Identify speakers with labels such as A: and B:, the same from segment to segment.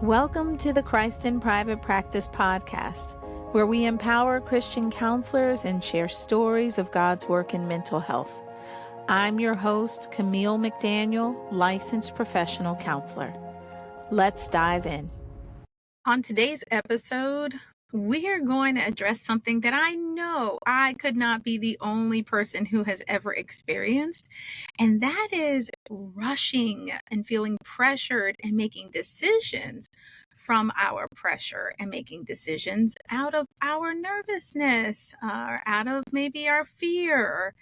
A: Welcome to the Christ in Private Practice podcast, where we empower Christian counselors and share stories of God's work in mental health. I'm your host, Camille McDaniel, licensed professional counselor. Let's dive in. On today's episode, we are going to address something that I know I could not be the only person who has ever experienced, and that is rushing and feeling pressured and making decisions from our pressure and making decisions out of our nervousness, or out of maybe our fear, or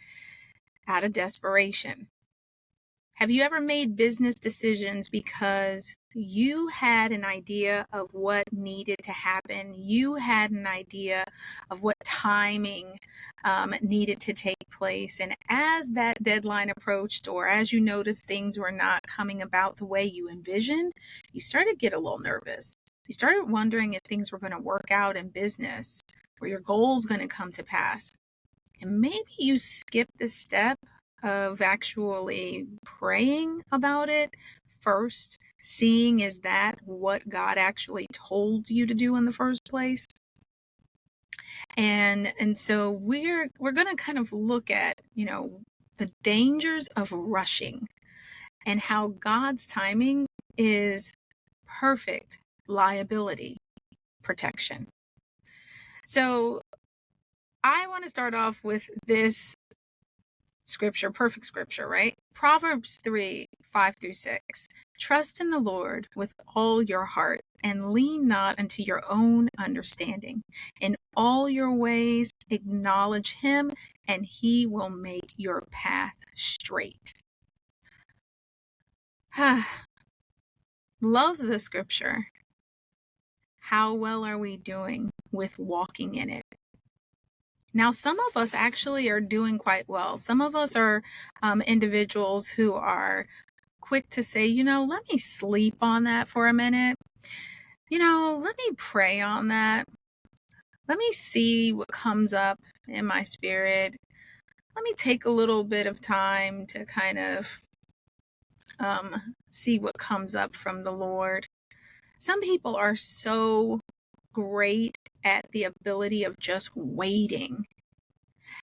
A: out of desperation. Have you ever made business decisions because you had an idea of what needed to happen? You had an idea of what timing needed to take place. And as that deadline approached, or as you noticed things were not coming about the way you envisioned, you started to get a little nervous. You started wondering if things were going to work out in business, or your goals going to come to pass. And maybe you skipped the step of actually praying about it first, seeing is that what God actually told you to do in the first place. And so we're going to kind of look at, the dangers of rushing and how God's timing is perfect liability protection. So I want to start off with this scripture, perfect scripture, right? Proverbs 3:5-6. Trust in the Lord with all your heart and lean not unto your own understanding. In all your ways acknowledge him, and he will make your path straight. Love the scripture. How well are we doing with walking in it? Now, some of us actually are doing quite well. Some of us are individuals who are quick to say, let me sleep on that for a minute. Let me pray on that. Let me see what comes up in my spirit. Let me take a little bit of time to kind of see what comes up from the Lord. Some people are so great at the ability of just waiting.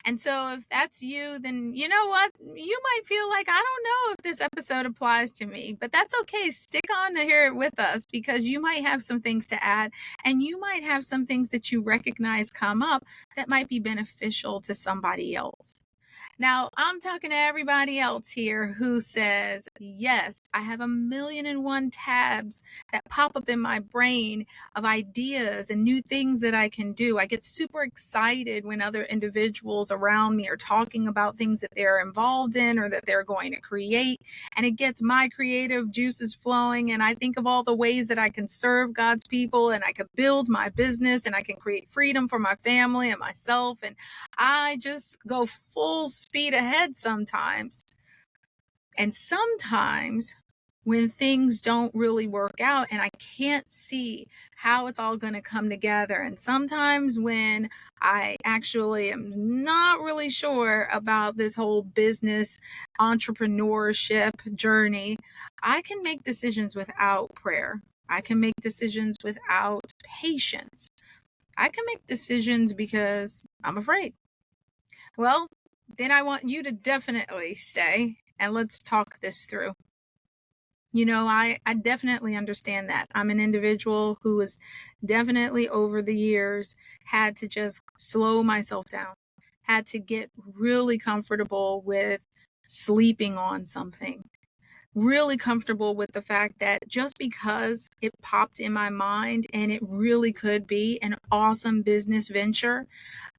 A: And so if that's you, then you know what? You might feel like, I don't know if this episode applies to me, but that's okay. Stick on to hear it with us, because you might have some things to add, and you might have some things that you recognize come up that might be beneficial to somebody else. Now, I'm talking to everybody else here who says, yes, I have 1,000,001 tabs that pop up in my brain of ideas and new things that I can do. I get super excited when other individuals around me are talking about things that they're involved in or that they're going to create, and it gets my creative juices flowing, and I think of all the ways that I can serve God's people, and I can build my business, and I can create freedom for my family and myself, and I just go full speed ahead sometimes. And sometimes when things don't really work out and I can't see how it's all going to come together, and sometimes when I actually am not really sure about this whole business entrepreneurship journey, I can make decisions without prayer. I can make decisions without patience. I can make decisions because I'm afraid. Well, then I want you to definitely stay and let's talk this through. I definitely understand that. I'm an individual who has definitely over the years had to just slow myself down, had to get really comfortable with sleeping on something, really comfortable with the fact that just because it popped in my mind and it really could be an awesome business venture,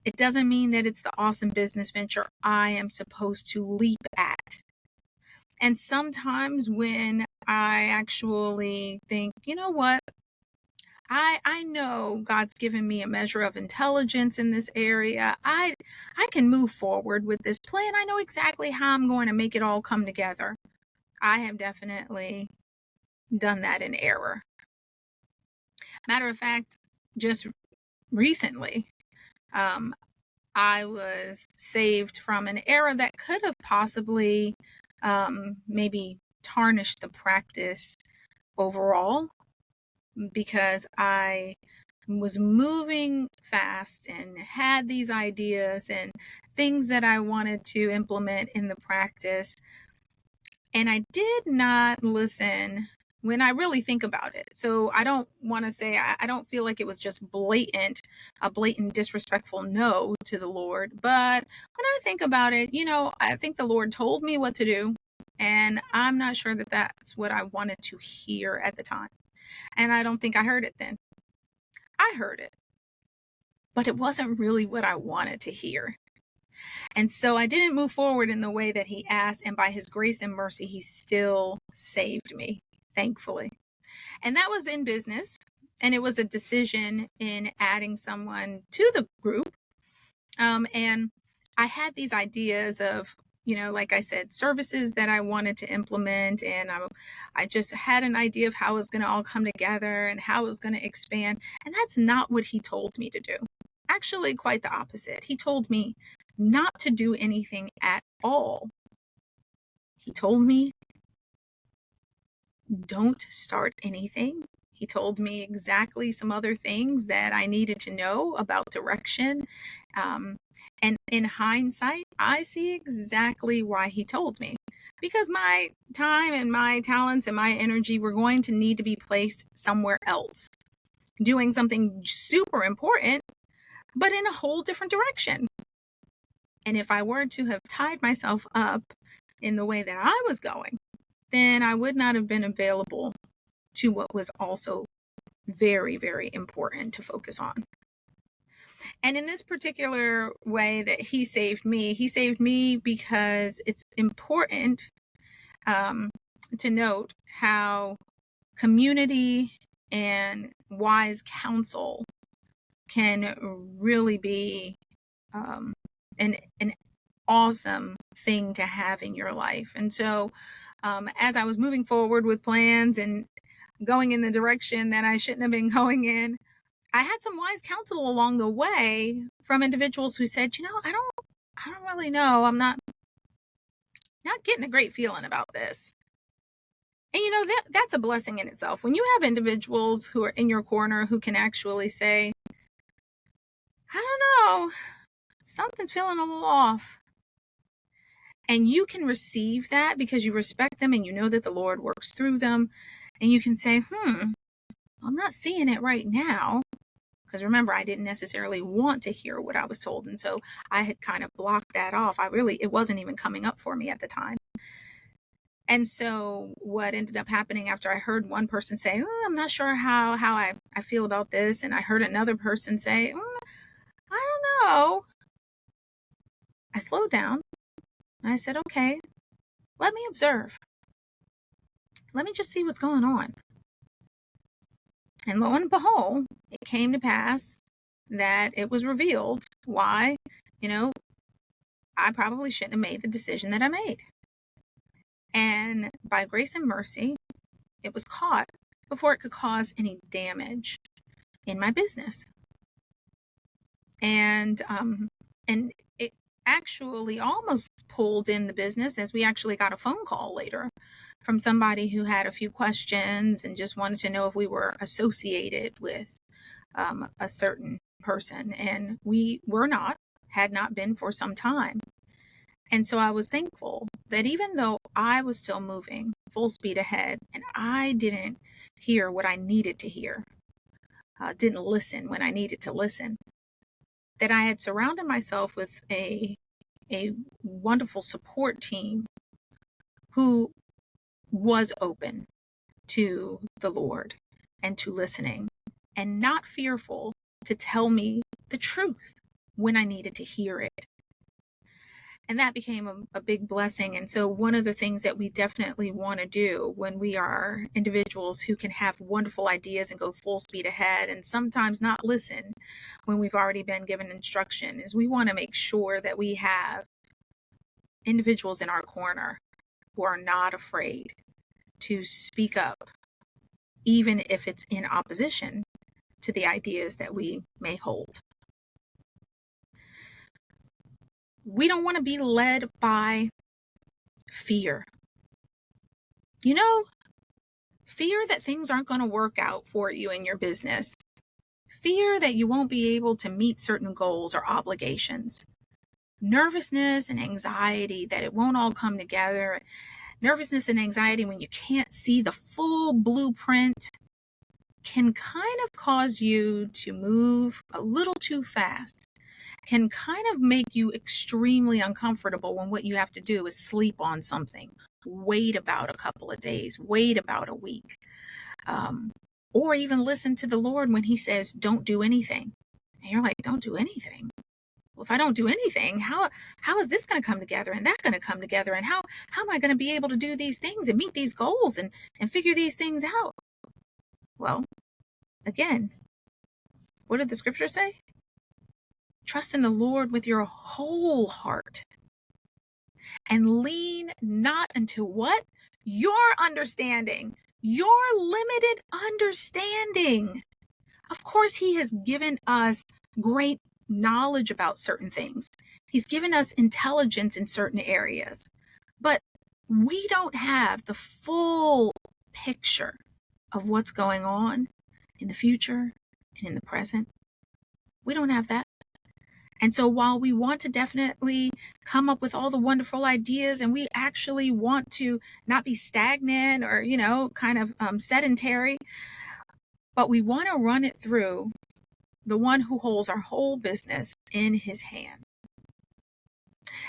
A: it doesn't mean that it's the awesome business venture I am supposed to leap at. And sometimes when I actually think, you know what, I know God's given me a measure of intelligence in this area. I can move forward with this plan. I know exactly how I'm going to make it all come together. I have definitely done that in error. Matter of fact, just recently, I was saved from an error that could have possibly maybe tarnished the practice overall. because I was moving fast and had these ideas and things that I wanted to implement in the practice. And I did not listen when I really think about it. So I don't want to say, I don't feel like it was just a blatant disrespectful no to the Lord. But when I think about it, I think the Lord told me what to do. And I'm not sure that that's what I wanted to hear at the time. And I don't think I heard it then. I heard it, but it wasn't really what I wanted to hear. And so I didn't move forward in the way that he asked. And by his grace and mercy, he still saved me, thankfully. And that was in business. And it was a decision in adding someone to the group. And I had these ideas of, like I said, services that I wanted to implement. And I just had an idea of how it was going to all come together and how it was going to expand. And that's not what he told me to do. Actually, quite the opposite. He told me not to do anything at all. He told me, don't start anything. He told me exactly some other things that I needed to know about direction. And in hindsight, I see exactly why he told me. Because my time and my talents and my energy were going to need to be placed somewhere else, doing something super important, but in a whole different direction. And if I were to have tied myself up in the way that I was going, then I would not have been available to what was also very, very important to focus on. And in this particular way that he saved me because it's important to note how community and wise counsel can really be an awesome thing to have in your life. And so as I was moving forward with plans and going in the direction that I shouldn't have been going in, I had some wise counsel along the way from individuals who said, I don't really know. I'm not getting a great feeling about this. And that's a blessing in itself. When you have individuals who are in your corner who can actually say, I don't know, something's feeling a little off. And you can receive that because you respect them and you know that the Lord works through them. And you can say, I'm not seeing it right now. Because remember, I didn't necessarily want to hear what I was told. And so I had kind of blocked that off. It wasn't even coming up for me at the time. And so what ended up happening after I heard one person say, I'm not sure how I feel about this. And I heard another person say, I don't know. I slowed down. And I said, okay, let me observe. Let me just see what's going on. And lo and behold, it came to pass that it was revealed why, I probably shouldn't have made the decision that I made. And by grace and mercy, it was caught before it could cause any damage in my business. And it actually almost pulled in the business, as we actually got a phone call later from somebody who had a few questions and just wanted to know if we were associated with a certain person. And we were not, had not been for some time. And so I was thankful that even though I was still moving full speed ahead and I didn't hear what I needed to hear, didn't listen when I needed to listen, that I had surrounded myself with a wonderful support team who was open to the Lord and to listening and not fearful to tell me the truth when I needed to hear it. And that became a big blessing. And so one of the things that we definitely want to do when we are individuals who can have wonderful ideas and go full speed ahead and sometimes not listen when we've already been given instruction is we want to make sure that we have individuals in our corner who are not afraid to speak up, even if it's in opposition to the ideas that we may hold. We don't want to be led by fear. Fear that things aren't going to work out for you in your business. Fear that you won't be able to meet certain goals or obligations. Nervousness and anxiety that it won't all come together. Nervousness and anxiety when you can't see the full blueprint can kind of cause you to move a little too fast, can kind of make you extremely uncomfortable when what you have to do is sleep on something, wait about a couple of days, wait about a week, or even listen to the Lord when he says, don't do anything. And you're like, don't do anything? Well, if I don't do anything, how is this going to come together and that going to come together? And how am I going to be able to do these things and meet these goals and figure these things out? Well, again, what did the scripture say? Trust in the Lord with your whole heart and lean not unto what? Your understanding, your limited understanding. Of course, he has given us great knowledge about certain things. He's given us intelligence in certain areas, but we don't have the full picture of what's going on in the future and in the present. We don't have that. And so while we want to definitely come up with all the wonderful ideas and we actually want to not be stagnant or, kind of sedentary, but we want to run it through the one who holds our whole business in his hand.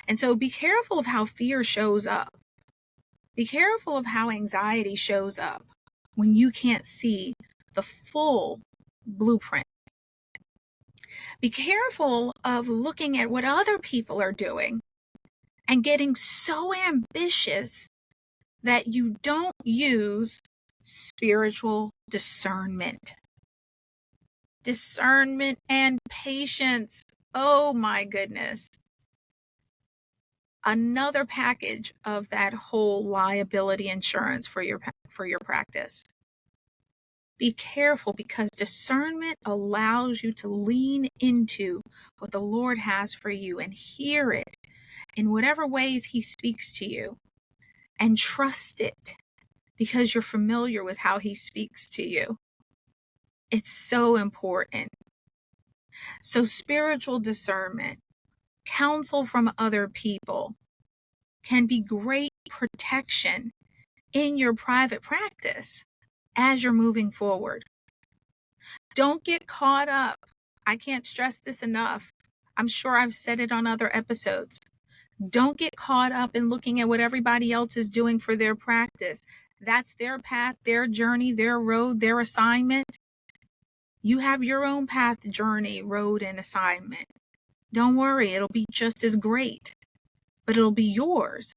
A: And so be careful of how fear shows up. Be careful of how anxiety shows up when you can't see the full blueprint. Be careful of looking at what other people are doing and getting so ambitious that you don't use spiritual discernment. Discernment and patience. Oh my goodness. Another package of that whole liability insurance for your practice. Be careful because discernment allows you to lean into what the Lord has for you and hear it in whatever ways he speaks to you and trust it because you're familiar with how he speaks to you. It's so important. So spiritual discernment, counsel from other people can be great protection in your private practice as you're moving forward. Don't get caught up. I can't stress this enough. I'm sure I've said it on other episodes. Don't get caught up in looking at what everybody else is doing for their practice. That's their path, their journey, their road, their assignment. You have your own path, journey, road, and assignment. Don't worry, it'll be just as great, but it'll be yours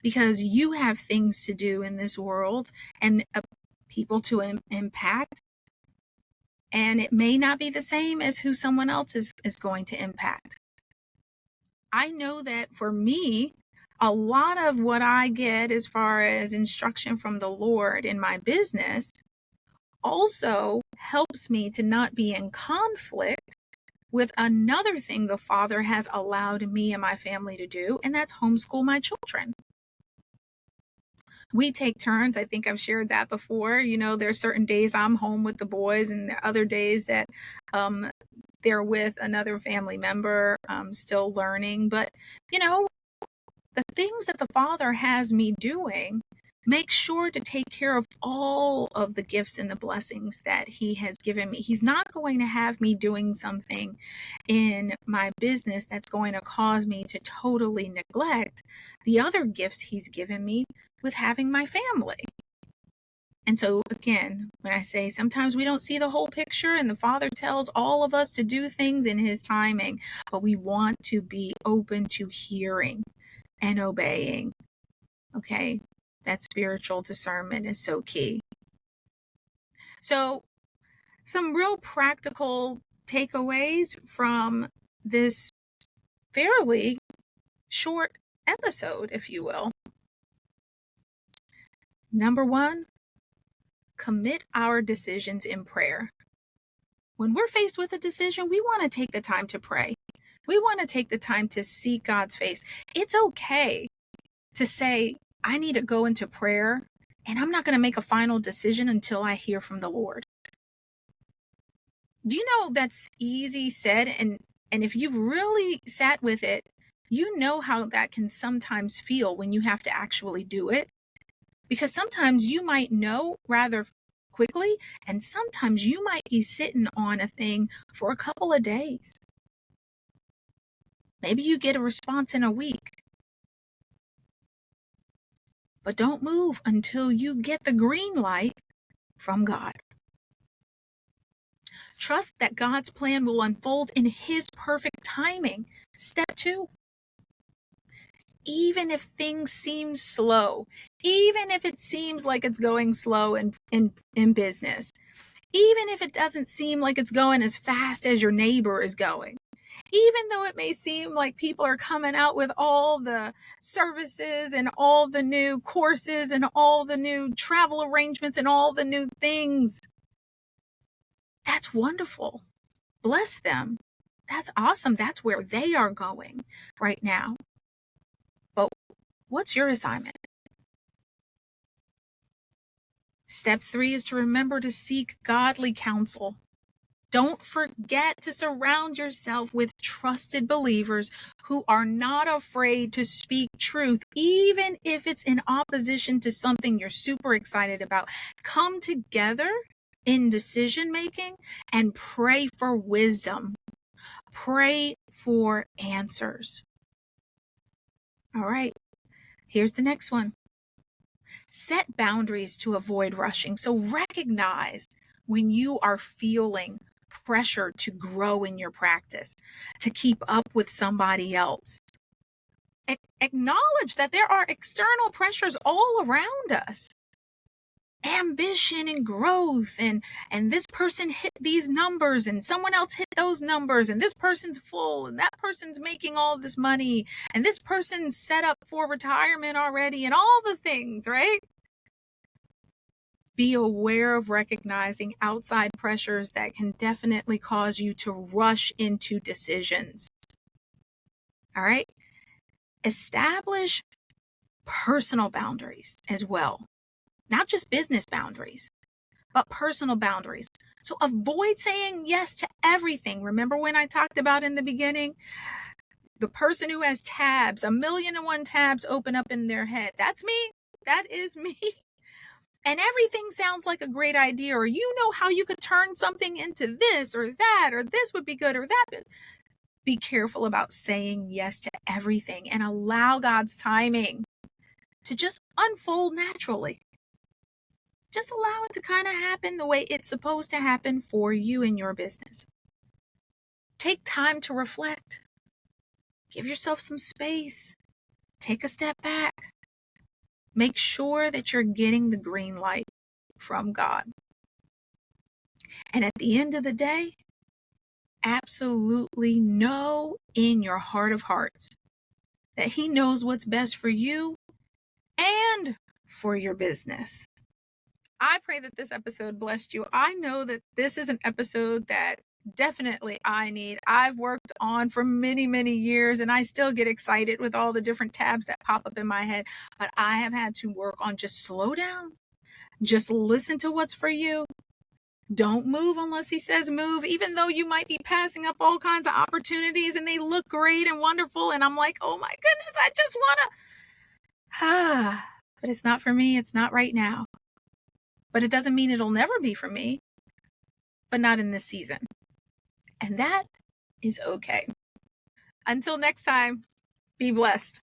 A: because you have things to do in this world and people to impact. And it may not be the same as who someone else is going to impact. I know that for me, a lot of what I get as far as instruction from the Lord in my business also helps me to not be in conflict with another thing the Father has allowed me and my family to do, and that's homeschool my children. We take turns. I think I've shared that before. There's certain days I'm home with the boys and there are other days that they're with another family member, still learning. But, the things that the Father has me doing, make sure to take care of all of the gifts and the blessings that he has given me. He's not going to have me doing something in my business that's going to cause me to totally neglect the other gifts he's given me with having my family. And so again, when I say sometimes we don't see the whole picture and the Father tells all of us to do things in his timing, but we want to be open to hearing and obeying. Okay? That spiritual discernment is so key. So some real practical takeaways from this fairly short episode, if you will. Number 1, commit our decisions in prayer. When we're faced with a decision, we want to take the time to pray. We want to take the time to seek God's face. It's okay to say, I need to go into prayer and I'm not going to make a final decision until I hear from the Lord. Do you know that's easy said? And if you've really sat with it, you know how that can sometimes feel when you have to actually do it. Because sometimes you might know rather quickly, and sometimes you might be sitting on a thing for a couple of days. Maybe you get a response in a week. But don't move until you get the green light from God. Trust that God's plan will unfold in His perfect timing. Step 2. Even if things seem slow, even if it seems like it's going slow in business, even if it doesn't seem like it's going as fast as your neighbor is going, even though it may seem like people are coming out with all the services and all the new courses and all the new travel arrangements and all the new things, that's wonderful. Bless them. That's awesome. That's where they are going right now. But what's your assignment? Step 3 is to remember to seek godly counsel. Don't forget to surround yourself with trusted believers who are not afraid to speak truth, even if it's in opposition to something you're super excited about. Come together in decision making and pray for wisdom. Pray for answers. All right, here's the next one. Set boundaries to avoid rushing. So recognize when you are feeling pressure to grow in your practice, to keep up with somebody else. Acknowledge that there are external pressures all around us. Ambition and growth, and this person hit these numbers and someone else hit those numbers, and this person's full and that person's making all this money and this person's set up for retirement already and all the things, right? Be aware of recognizing outside pressures that can definitely cause you to rush into decisions. All right? Establish personal boundaries as well. Not just business boundaries, but personal boundaries. So avoid saying yes to everything. Remember when I talked about in the beginning, the person who has tabs, 1,000,001 tabs open up in their head. That's me. That is me. And everything sounds like a great idea, or you know how you could turn something into this or that, or this would be good or that. Be careful about saying yes to everything and allow God's timing to just unfold naturally. Just allow it to kind of happen the way it's supposed to happen for you and your business. Take time to reflect. Give yourself some space. Take a step back. Make sure that you're getting the green light from God. And at the end of the day, absolutely know in your heart of hearts that He knows what's best for you and for your business. I pray that this episode blessed you. I know that this is an episode that definitely I need. I've worked on for many, many years, and I still get excited with all the different tabs that pop up in my head. But I have had to work on just slow down. Just listen to what's for you. Don't move unless He says move, even though you might be passing up all kinds of opportunities and they look great and wonderful. And I'm like, oh my goodness, I just want to. But it's not for me. It's not right now. But it doesn't mean it'll never be for me, but not in this season. And that is okay. Until next time, be blessed.